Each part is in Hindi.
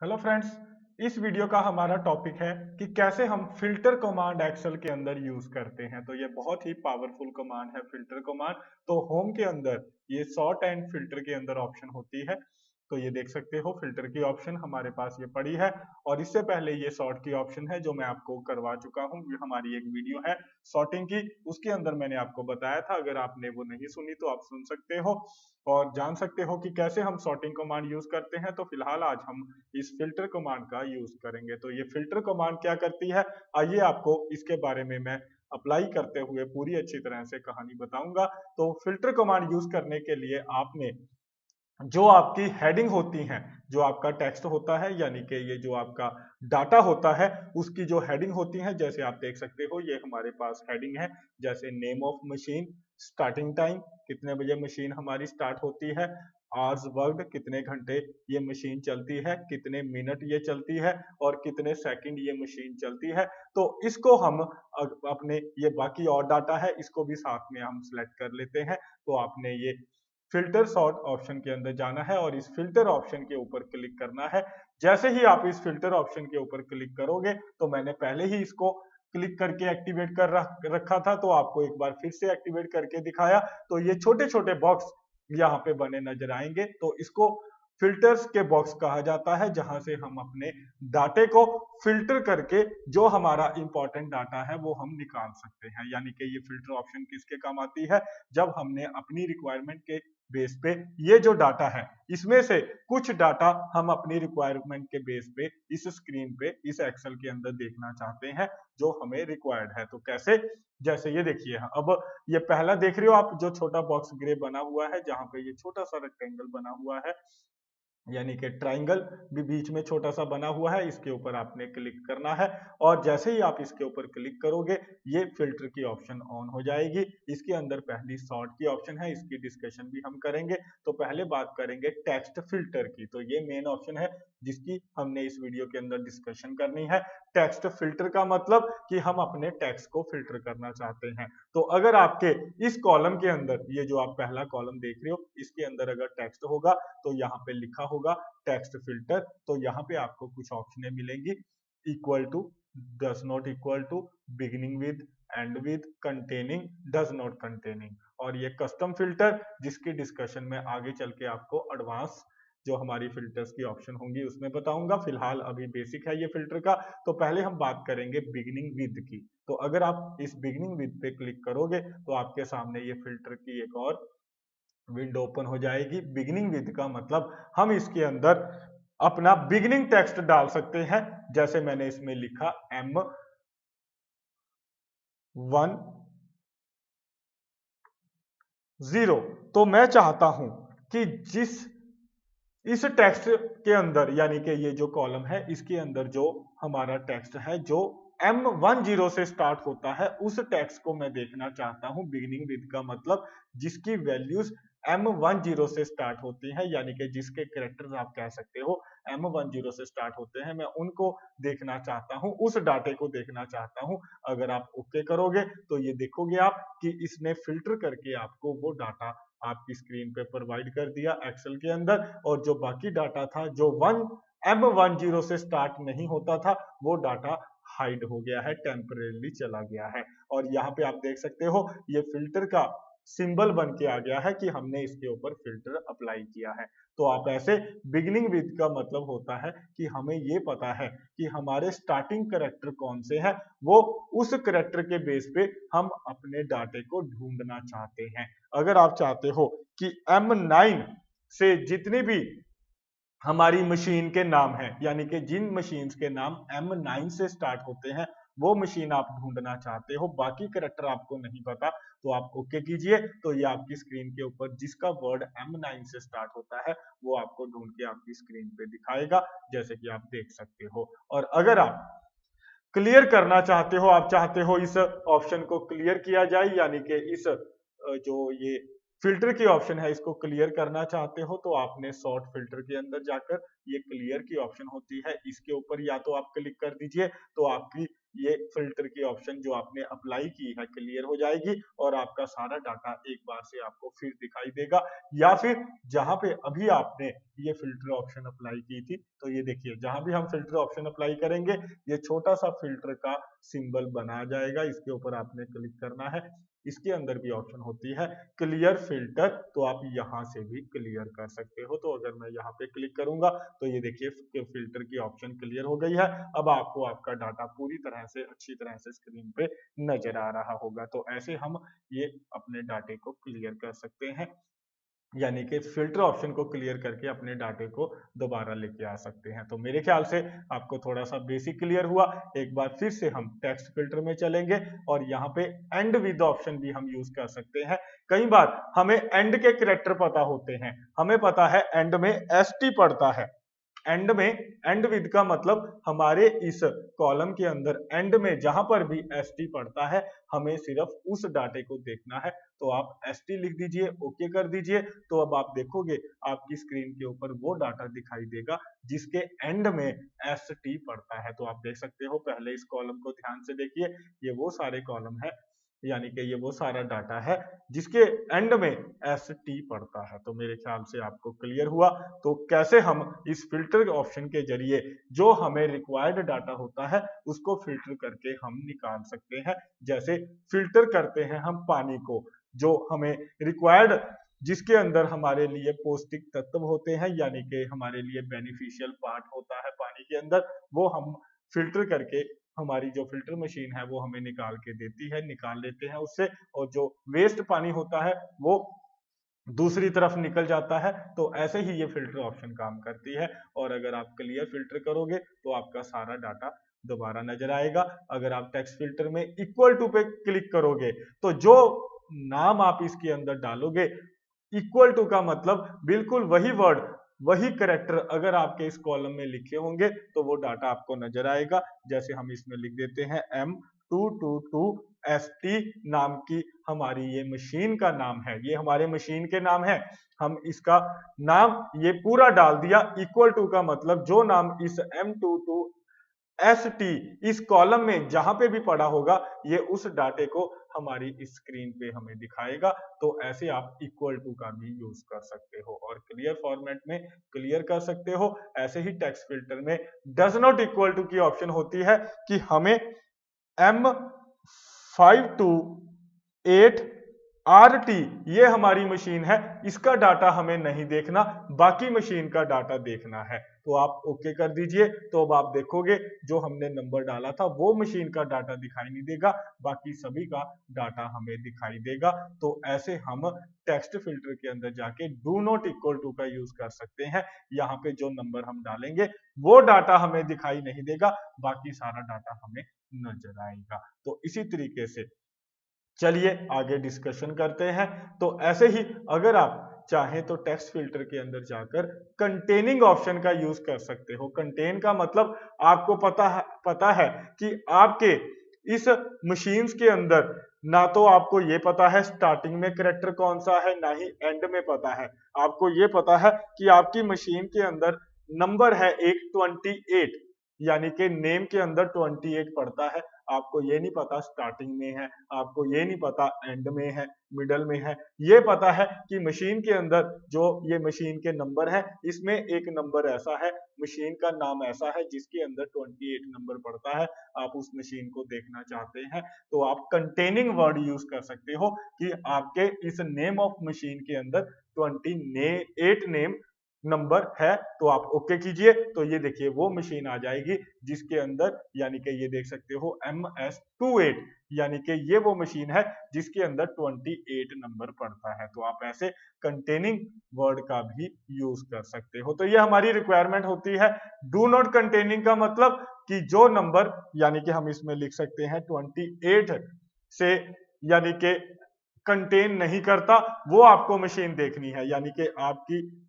Hello friends. इस वीडियो का हमारा टॉपिक है कि कैसे हम फिल्टर कमांड एक्सेल के अंदर यूज करते हैं। तो ये बहुत ही पावरफुल कमांड है फिल्टर कमांड। तो होम के अंदर ये सॉर्ट एंड फिल्टर के अंदर ऑप्शन होती है। तो ये देख सकते हो फिल्टर की ऑप्शन हमारे पास ये पड़ी है। और इससे पहले ये सॉर्ट की ऑप्शन है जो मैं आपको करवा चुका हूँ। ये हमारी एक वीडियो है सॉर्टिंग की, उसके अंदर मैंने आपको बताया था। अगर आपने वो नहीं सुनी तो आप सुन सकते हो और जान सकते हो कि कैसे हम सॉर्टिंग कमांड यूज करते हैं। तो फिलहाल आज हम इस फिल्टर कमांड का यूज करेंगे। तो ये फिल्टर कमांड क्या करती है, आइए आपको इसके बारे में मैं अप्लाई करते हुए पूरी अच्छी तरह से कहानी बताऊंगा। तो फिल्टर कमांड यूज करने के लिए आपने जो आपकी हेडिंग होती हैं, जो आपका टेक्स्ट होता है यानी कि ये जो आपका डाटा होता है उसकी जो हेडिंग होती है, जैसे आप देख सकते हो ये हमारे पास हेडिंग है। जैसे name of machine, starting time कितने बजे मशीन हमारी स्टार्ट होती है, आवर्स वर्कड कितने घंटे ये मशीन चलती है, कितने मिनट ये चलती है और कितने सेकंड ये मशीन चलती है। तो इसको हम अपने ये बाकी और डाटा है इसको भी साथ में हम सिलेक्ट कर लेते हैं। तो आपने ये फिल्टर सॉर्ट ऑप्शन के अंदर जाना है और इस फिल्टर ऑप्शन के ऊपर क्लिक करना है। जैसे ही आप इस फिल्टर ऑप्शन के ऊपर क्लिक करोगे, तो मैंने पहले ही इसको क्लिक करके एक्टिवेट कर रखा था, तो आपको एक बार फिर से एक्टिवेट करके दिखाया। तो ये छोटे छोटे बॉक्स यहाँ पे बने नजर आएंगे। तो इसको फिल्टर्स के बॉक्स कहा जाता है, जहां से हम अपने डाटे को फिल्टर करके जो हमारा इंपॉर्टेंट डाटा है वो हम निकाल सकते हैं। यानी कि ये फिल्टर ऑप्शन किसके काम आती है, जब हमने अपनी रिक्वायरमेंट के बेस पे ये जो डाटा है इसमें से कुछ डाटा हम अपनी रिक्वायरमेंट के बेस पे इस स्क्रीन पे इस एक्सेल के अंदर देखना चाहते हैं जो हमें रिक्वायर्ड है। तो कैसे, जैसे ये देखिए अब ये पहला देख रहे हो आप, जो छोटा बॉक्स ग्रे बना हुआ है जहां पे ये छोटा सा रेक्टेंगल बना हुआ है यानी कि ट्राइंगल भी बीच में छोटा सा बना हुआ है, इसके ऊपर आपने क्लिक करना है। और जैसे ही आप इसके ऊपर क्लिक करोगे ये फिल्टर की ऑप्शन ऑन हो जाएगी। इसके अंदर पहली सॉर्ट की ऑप्शन है, इसकी डिस्कशन भी हम करेंगे। तो पहले बात करेंगे टेक्स्ट फिल्टर की। तो ये मेन ऑप्शन है जिसकी हमने इस वीडियो के अंदर डिस्कशन करनी है। टेक्स्ट फिल्टर का मतलब कि हम अपने टेक्स्ट को फिल्टर करना चाहते हैं। तो अगर आपके इस कॉलम के अंदर, ये जो आप पहला कॉलम देख रहे हो इसके अंदर अगर टेक्स्ट होगा तो यहाँ पे लिखा होगा टेक्स्ट फिल्टर। तो यहाँ पे आपको कुछ ऑप्शनें मिलेंगी, equal to, does not equal to, beginning with, end with, containing, does not containing. और ये कस्टम फिल्टर जिसकी डिस्कशन में आगे चल के आपको एडवांस जो हमारी फिल्टर्स की ऑप्शन होंगी उसमें बताऊंगा। फिलहाल अभी बेसिक है ये फिल्टर का। तो पहले हम बात करेंगे बिगिनिंग विद की। तो अगर आप इस बिगिनिंग विद पे क्लिक करोगे तो आपके सामने ये फिल्टर की एक और विंडो ओपन हो जाएगी। बिगिनिंग विद का मतलब हम इसके अंदर अपना बिगिनिंग टेक्स्ट डाल सकते हैं। जैसे मैंने इसमें लिखा M10। तो मैं चाहता हूं कि जिस इस टेक्स्ट के अंदर, यानी कि ये जो कॉलम है इसके अंदर जो हमारा टेक्स्ट है जो M10 से स्टार्ट होता है उस टेक्स्ट को मैं देखना चाहता हूं। बिगिनिंग विद का मतलब जिसकी वैल्यूज M10 से स्टार्ट होती है, यानी कि जिसके कैरेक्टर्स आप कह सकते हो M10 से स्टार्ट होते हैं, मैं उनको देखना चाहता हूं, उस डाटे को देखना चाहता हूं। अगर आप ओके करोगे तो ये देखोगे आप कि इसने फिल्टर करके आपको वो डाटा आपकी स्क्रीन पे प्रोवाइड कर दिया एक्सेल के अंदर। और जो बाकी डाटा था जो M10 से स्टार्ट नहीं होता था वो डाटा हाइड हो गया है, टेम्परेली चला गया है। और यहाँ पे आप देख सकते हो ये फिल्टर का सिंबल बन के आ गया है कि हमने इसके ऊपर फिल्टर अप्लाई किया है। तो आप ऐसे, बिगिनिंग विद का मतलब होता है कि हमें ये पता है कि हमारे स्टार्टिंग करेक्टर कौन से हैं, वो उस करेक्टर के बेस पे हम अपने डाटे को ढूंढना चाहते हैं। अगर आप चाहते हो कि M9 से जितने भी हमारी मशीन के नाम है, यानी कि जिन मशीन के नाम M9 से स्टार्ट होते हैं वो मशीन आप ढूंढना चाहते हो, बाकी करेक्टर आपको नहीं पता, तो आप ओके कीजिए। तो ये आपकी स्क्रीन के ऊपर जिसका वर्ड M9 से स्टार्ट होता है वो आपको ढूंढ के आपकी स्क्रीन पे दिखाएगा, जैसे कि आप देख सकते हो। और अगर आप क्लियर करना चाहते हो, आप चाहते हो इस ऑप्शन को क्लियर किया जाए, यानी कि इस जो ये फिल्टर की ऑप्शन है इसको क्लियर करना चाहते हो, तो आपने सॉर्ट फिल्टर के अंदर जाकर ये क्लियर की ऑप्शन होती है इसके ऊपर या तो आप क्लिक कर दीजिए, तो आपकी ये फिल्टर की ऑप्शन जो आपने अप्लाई की है क्लियर हो जाएगी और आपका सारा डाटा एक बार से आपको फिर दिखाई देगा। या फिर जहां पे अभी आपने ये फिल्टर ऑप्शन अप्लाई की थी, तो ये देखिए जहां भी हम फिल्टर ऑप्शन अप्लाई करेंगे ये छोटा सा फिल्टर का सिंबल बना जाएगा, इसके ऊपर आपने क्लिक करना है। इसके अंदर भी ऑप्शन होती है क्लियर फिल्टर, तो आप यहाँ से भी क्लियर कर सकते हो। तो अगर मैं यहाँ पे क्लिक करूंगा तो ये देखिए फिल्टर की ऑप्शन क्लियर हो गई है। अब आपको आपका डाटा पूरी तरह से अच्छी तरह से स्क्रीन पे नजर आ रहा होगा। तो ऐसे हम ये अपने डाटे को क्लियर कर सकते हैं, यानी कि फिल्टर ऑप्शन को क्लियर करके अपने डाटे को दोबारा लेके आ सकते हैं। तो मेरे ख्याल से आपको थोड़ा सा बेसिक क्लियर हुआ। एक बार फिर से हम टेक्स्ट फिल्टर में चलेंगे और यहाँ पे एंड विद ऑप्शन भी हम यूज कर सकते हैं। कई बार हमें एंड के कैरेक्टर पता होते हैं, हमें पता है एंड में एसटी पड़ता है। एंड में एंड विद का मतलब हमारे इस कॉलम के अंदर एंड में जहां पर भी एस टी पड़ता है हमें सिर्फ उस डाटे को देखना है। तो आप एस टी लिख दीजिए, ओके कर दीजिए। तो अब आप देखोगे आपकी स्क्रीन के ऊपर वो डाटा दिखाई देगा जिसके एंड में एस टी पड़ता है। तो आप देख सकते हो, पहले इस कॉलम को ध्यान से देखिए, ये वो सारे कॉलम है, यानी कि ये वो सारा डाटा है जिसके एंड में एस टी पड़ता है। तो मेरे ख्याल से आपको क्लियर हुआ। तो कैसे हम इस फिल्टर ऑप्शन के जरिए जो हमें रिक्वायर्ड डाटा होता है उसको फिल्टर करके हम निकाल सकते हैं। जैसे फिल्टर करते हैं हम पानी को, जो हमें रिक्वायर्ड, जिसके अंदर हमारे लिए पौष्टिक तत्व होते हैं, यानी कि हमारे लिए बेनिफिशियल पार्ट होता है पानी के अंदर, वो हम फिल्टर करके हमारी जो फिल्टर मशीन है वो हमें निकाल के देती है, निकाल लेते हैं उससे। और जो वेस्ट पानी होता है वो दूसरी तरफ निकल जाता है। तो ऐसे ही ये फिल्टर ऑप्शन काम करती है। और अगर आप क्लियर फिल्टर करोगे तो आपका सारा डाटा दोबारा नजर आएगा। अगर आप टेक्स्ट फिल्टर में इक्वल टू पे क्लिक करोगे तो जो नाम आप इसके अंदर डालोगे, इक्वल टू का मतलब बिल्कुल वही वर्ड, वही करेक्टर अगर आपके इस कॉलम में लिखे होंगे तो वो डाटा आपको नजर आएगा। जैसे हम इसमें लिख देते हैं M222ST नाम की हमारी ये मशीन का नाम है, ये हमारे मशीन के नाम है। हम इसका नाम ये पूरा डाल दिया। इक्वल टू का मतलब जो नाम इस M22ST इस कॉलम में जहां पे भी पड़ा होगा ये उस डाटे को हमारी स्क्रीन पे हमें दिखाएगा। तो ऐसे आप इक्वल टू का भी यूज कर सकते हो और क्लियर फॉर्मेट में क्लियर कर सकते हो। ऐसे ही टेक्स्ट फिल्टर में डज नॉट इक्वल टू की ऑप्शन होती है कि हमें M528RT ये हमारी मशीन है, इसका डाटा हमें नहीं देखना, बाकी मशीन का डाटा देखना है। तो आप ओके कर दीजिए। तो अब आप देखोगे जो हमने नंबर डाला था वो मशीन का डाटा दिखाई नहीं देगा, बाकी सभी का डाटा हमें दिखाई देगा। तो ऐसे हम टेक्स्ट फिल्टर के अंदर जाके डू नॉट इक्वल टू का यूज कर सकते हैं। यहाँ पे जो नंबर हम डालेंगे वो डाटा हमें दिखाई नहीं देगा, बाकी सारा डाटा हमें नजर आएगा। तो इसी तरीके से चलिए आगे डिस्कशन करते हैं। तो ऐसे ही अगर आप चाहें तो टेक्स्ट फिल्टर के अंदर जाकर कंटेनिंग ऑप्शन का यूज कर सकते हो। कंटेन का मतलब आपको पता है कि आपके इस मशीन्स के अंदर ना तो आपको ये पता है स्टार्टिंग में करेक्टर कौन सा है, ना ही एंड में पता है। आपको ये पता है कि आपकी मशीन के अंदर नंबर है एक 28, यानी कि नेम के अंदर 28 पड़ता है। आपको ये नहीं पता स्टार्टिंग में है, आपको ये नहीं पता एंड में है, मिडल में है। ये पता है कि मशीन के अंदर जो ये मशीन के नंबर है इसमें एक नंबर ऐसा है, मशीन का नाम ऐसा है जिसके अंदर 28 नंबर पड़ता है। आप उस मशीन को देखना चाहते हैं तो आप कंटेनिंग वर्ड यूज कर सकते हो कि आपके इस नेम ऑफ मशीन के अंदर 28 नेम नंबर है। तो आप ओके कीजिए तो ये देखिए वो मशीन आ जाएगी जिसके अंदर, यानी कि ये देख सकते हो MS28, यानी कि ये वो मशीन है जिसके अंदर 28 नंबर पड़ता है। तो आप ऐसे कंटेनिंग वर्ड का भी यूज कर सकते हो। तो ये हमारी रिक्वायरमेंट होती है। डू नॉट कंटेनिंग का मतलब कि जो नंबर, यानी कि हम इसमें लिख सकते हैं 28 से, यानी कि कंटेन नहीं करता, वो आपको मशीन देखनी है। यानी कि आपकी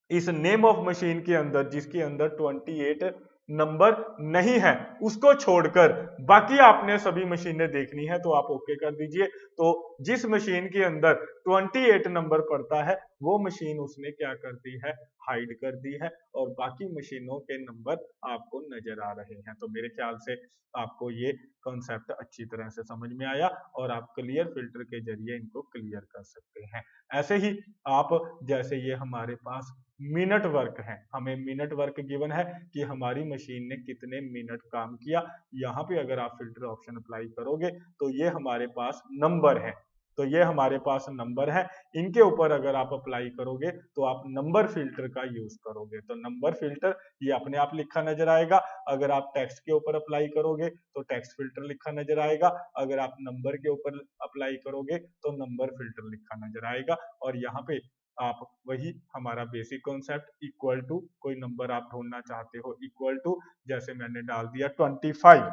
इस नेम ऑफ मशीन के अंदर जिसके अंदर 28 नंबर नहीं है उसको छोड़कर बाकी आपने सभी मशीनें देखनी है तो आप ओके कर दीजिए। तो जिस मशीन के अंदर 28 नंबर पड़ता है वो मशीन उसने क्या कर दी है, हाइड कर दी है, और बाकी मशीनों के नंबर आपको नजर आ रहे हैं। तो मेरे ख्याल से आपको ये कॉन्सेप्ट अच्छी तरह से समझ में आया और आप क्लियर फिल्टर के जरिए इनको क्लियर कर सकते हैं। ऐसे ही आप, जैसे ये हमारे पास मिनट वर्क है, हमें मिनट वर्क गिवन है कि हमारी मशीन ने कितने मिनट काम किया। यहाँ पे अगर आप फिल्टर ऑप्शन अप्लाई करोगे तो ये हमारे पास नंबर है, तो ये हमारे पास नंबर है, इनके ऊपर अगर आप अप्लाई करोगे तो आप नंबर फिल्टर का यूज करोगे। तो नंबर फिल्टर ये अपने आप लिखा नजर आएगा। अगर आप टेक्स्ट के ऊपर अप्लाई करोगे तो टेक्स्ट फिल्टर लिखा नजर आएगा। अगर आप नंबर के ऊपर अप्लाई करोगे तो नंबर फिल्टर लिखा नजर आएगा। और यहाँ पे आप वही हमारा बेसिक कॉन्सेप्ट इक्वल टू, कोई नंबर आप ढूंढना चाहते हो इक्वल टू, जैसे मैंने डाल दिया 25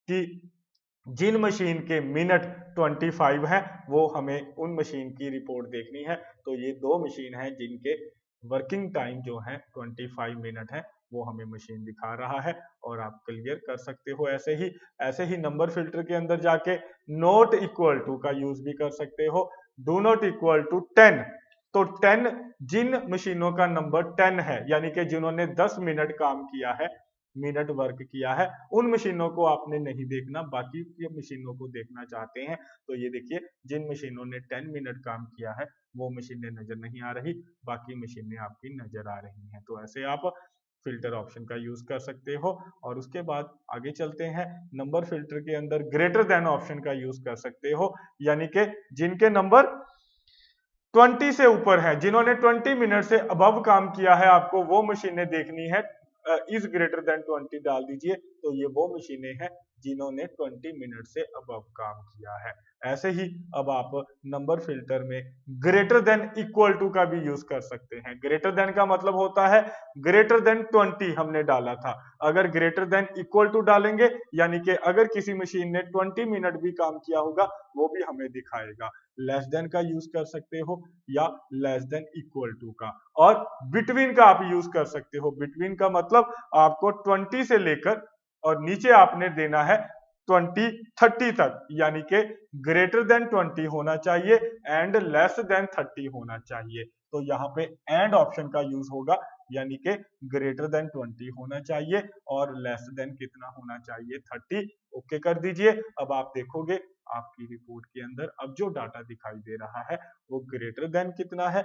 कि जिन मशीन के मिनट 25 है वो हमें उन मशीन की रिपोर्ट देखनी है। तो ये दो मशीन है जिनके वर्किंग टाइम जो है 25 मिनट है, वो हमें मशीन दिखा रहा है और आप क्लियर कर सकते हो। ऐसे ही नंबर फिल्टर के अंदर जाके नॉट इक्वल टू का यूज भी कर सकते हो, डू नॉट इक्वल टू 10। तो 10 जिन मशीनों का नंबर 10 है यानी कि जिन्होंने 10 मिनट काम किया है, मिनट वर्क किया है, उन मशीनों को आपने नहीं देखना, बाकी की मशीनों को देखना चाहते हैं। तो ये देखिए जिन मशीनों ने 10 मिनट काम किया है वो मशीनें नजर नहीं आ रही, बाकी मशीनें आपकी नजर आ रही हैं। तो ऐसे आप फिल्टर ऑप्शन का यूज कर सकते हो। और उसके बाद आगे चलते हैं, नंबर फिल्टर के अंदर ग्रेटर देन ऑप्शन का यूज कर सकते हो, यानी कि जिनके नंबर 20 से ऊपर है, जिन्होंने 20 मिनट से अबव काम किया है, आपको वो मशीनें देखनी है। इज ग्रेटर देन 20 डाल दीजिए, तो ये वो मशीनें हैं जिन्होंने 20 मिनट से अबव काम किया है। ऐसे ही अब आप नंबर फिल्टर में ग्रेटर देन इक्वल टू का भी यूज कर सकते हैं। ग्रेटर देन का मतलब होता है ग्रेटर देन 20 हमने डाला था, अगर ग्रेटर देन इक्वल टू डालेंगे यानी कि अगर किसी मशीन ने 20 मिनट भी काम किया होगा वो भी हमें दिखाएगा। लेस देन का यूज कर सकते हो या लेस देन इक्वल टू का, और बिटवीन का आप यूज कर सकते हो। बिटवीन का मतलब आपको 20 से लेकर और नीचे आपने देना है 20-30 तक, यानी कि ग्रेटर देन 20 होना चाहिए एंड लेस देन 30 होना चाहिए। तो यहाँ पे एंड ऑप्शन का यूज होगा, यानी कि ग्रेटर देन 20 होना चाहिए और लेस देन कितना होना चाहिए, 30। ओके कर दीजिए। अब आप देखोगे आपकी रिपोर्ट के अंदर अब जो डाटा दिखाई दे रहा है वो ग्रेटर देन कितना है,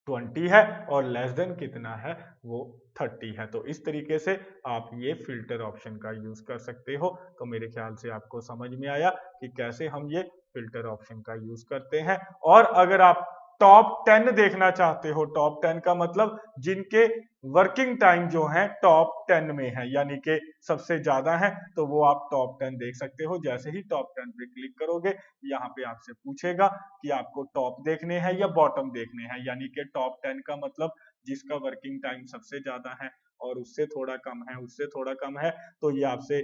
20 है, और लेस देन कितना है, वो 30 है। तो इस तरीके से आप ये फिल्टर ऑप्शन का यूज कर सकते हो। तो मेरे ख्याल से आपको समझ में आया कि कैसे हम ये फिल्टर ऑप्शन का यूज करते हैं। और अगर आप टॉप 10 देखना चाहते हो, टॉप 10 का मतलब जिनके वर्किंग टाइम जो है टॉप 10 में है, यानी कि सबसे ज्यादा है, तो वो आप टॉप 10 देख सकते हो। जैसे ही टॉप 10 पे क्लिक करोगे यहाँ पे आपसे पूछेगा कि आपको टॉप देखने हैं या बॉटम देखने हैं, यानी कि टॉप 10 का मतलब जिसका वर्किंग टाइम सबसे ज्यादा है और उससे थोड़ा कम है, उससे थोड़ा कम है। तो ये आपसे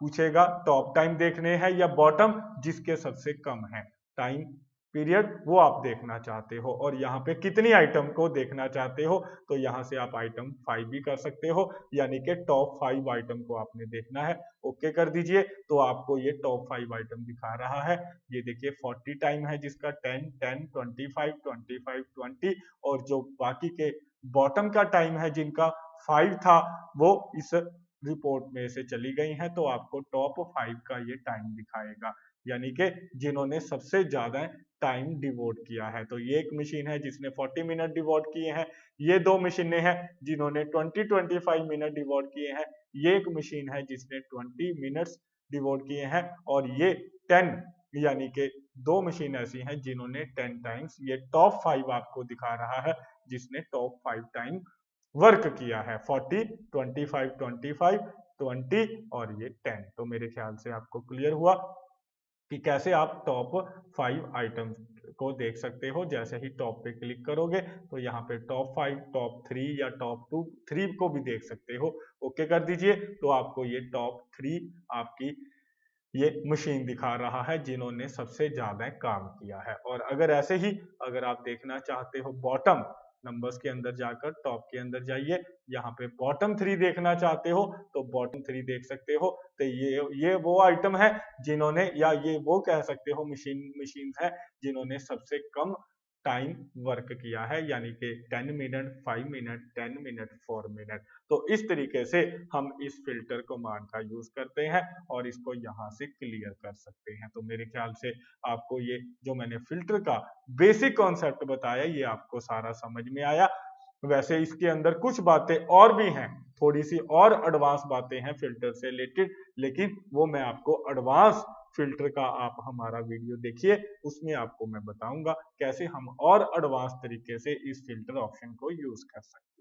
पूछेगा टॉप टाइम देखने हैं या बॉटम जिसके सबसे कम है टाइम पीरियड, वो आप देखना चाहते हो, और यहाँ पे कितनी आइटम को देखना चाहते हो। तो यहाँ से आप आइटम 5 भी कर सकते हो, यानी कि टॉप 5 आइटम को आपने देखना है। ओके कर दीजिए, तो आपको ये टॉप 5 आइटम दिखा रहा है। ये देखिए 40 टाइम है जिसका 10 10 25 25 20, और जो बाकी के बॉटम का टाइम है जिनका 5 था वो इस रिपोर्ट में से चली गई हैं। तो आपको टॉप 5 का ये टाइम दिखाएगा, यानी कि जिन्होंने सबसे ज्यादा टाइम डिवोट किया है। तो ये एक मशीन है जिसने 40 मिनट डिवोट किए हैं, ये दो मशीनें हैं जिन्होंने 20-25 मिनट डिवोट किए हैं, ये एक मशीन है जिसने 20 मिनट्स डिवोट किए हैं, और ये 10 यानी कि दो मशीन ऐसी हैं जिन्होंने 10 टाइम्स, ये टॉप 5 आपको दिखा रहा है जिसने टॉप 5 टाइम वर्क किया है, 40 25 25 20 और ये 10। तो मेरे ख्याल से आपको क्लियर हुआ कि कैसे आप टॉप 5 आइटम्स को देख सकते हो। जैसे ही टॉप पे क्लिक करोगे तो यहाँ पे टॉप 5, टॉप 3 या टॉप 2 3 को भी देख सकते हो। ओके कर दीजिए, तो आपको ये टॉप 3 आपकी ये मशीन दिखा रहा है जिन्होंने सबसे ज्यादा काम किया है। और अगर ऐसे ही अगर आप देखना चाहते हो बॉटम, नंबर्स के अंदर जाकर टॉप के अंदर जाइए, यहाँ पे बॉटम 3 देखना चाहते हो तो बॉटम 3 देख सकते हो। तो ये वो आइटम है जिन्होंने, या ये वो कह सकते हो मशीन है जिन्होंने सबसे कम टाइम वर्क किया है, यानी कि 10 मिनट, 5 मिनट, 10 मिनट, 4 मिनट। तो इस तरीके से हम इस फिल्टर कमांड का यूज करते हैं और इसको यहाँ से क्लियर कर सकते हैं। तो मेरे ख्याल से आपको ये जो मैंने फिल्टर का बेसिक कॉन्सेप्ट बताया ये आपको सारा समझ में आया। वैसे इसके अंदर कुछ बातें और भी हैं, थोड़ी सी और एडवांस बातें हैं फिल्टर से रिलेटेड, लेकिन वो मैं आपको एडवांस फिल्टर का आप हमारा वीडियो देखिए, उसमें आपको मैं बताऊंगा कैसे हम और एडवांस तरीके से इस फिल्टर ऑप्शन को यूज कर सकते हैं।